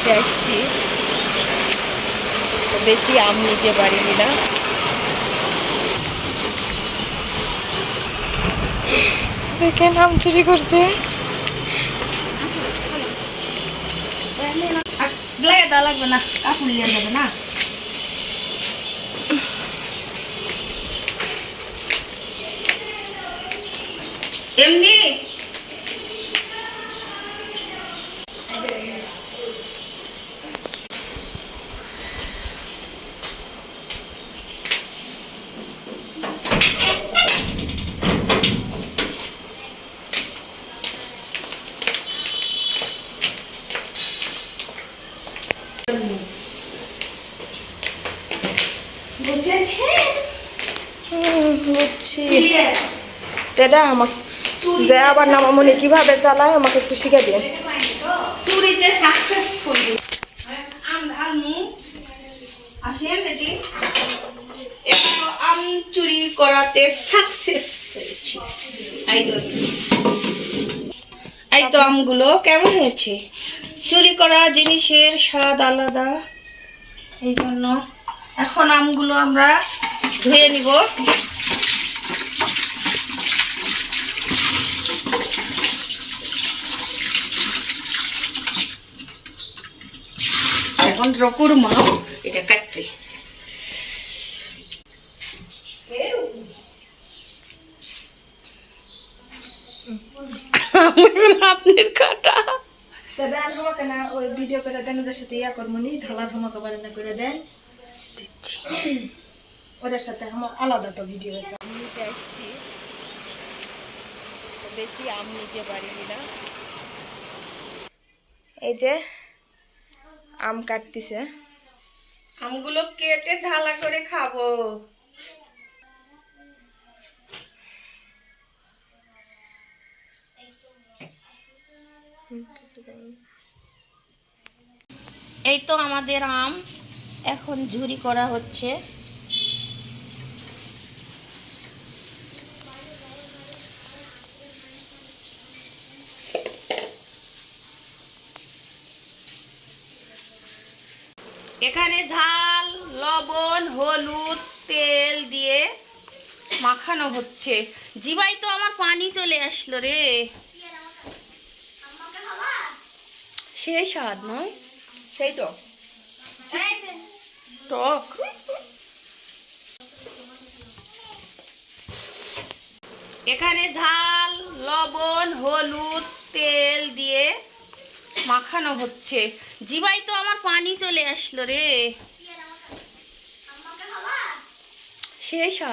নিতে আসছি, দেখি আম নিতে পারি কিনা। দেখেন আম চুরি করছে। লাগবে না, কাপড় নিয়ে যাবে না। এমনি বুঝছি। দাদা আমাকে যে আবার নামামনি কিভাবে চালায় আমাকে একটু শিখে দিন। চুরিতে সাকসেসফুল আলমু আসেন এটি একটু আম চুরি করাতে সাকসেস হয়েছে। এই তো আমগুলো কেমন হয়েছে? চুরি করা জিনিসের স্বাদ আলাদা, এই জন্য এখন আমগুলো আমরা ধুয়ে নিব। এখন রকুর মা এটা কাটবে। আপনার কাটা দাদা আর আমাকে না ওই ভিডিও করে দেন, ওদের সাথে ইয়া করমনি ঢালার আমাকে বারান্না করে দেন দিচ্ছি। ওদের সাথে আমার আলাদা তো ভিডিও আছে। আম নিতে আসছি, দেখি আম নিতে পারি কিনা। এই যে আম কাটতেছে, আমগুলো কেটে ঝালা করে খাবো। এই তো আমাদের আম এখন ঝুরি করা হচ্ছে। এখানে ঝাল, লবণ, হলুদ, তেল দিয়ে মাখানো হচ্ছে। জিবাই তো আমার পানি চলে আসলো রে। সেই স্বাদ নয়, সেই টক টক। এখানে ঝাল, লবণ, হলুদ, তেল দিয়ে মাখানো হচ্ছে। জিবাই তো আমার পানি চলে আসলো রে। সেই স্বাদ।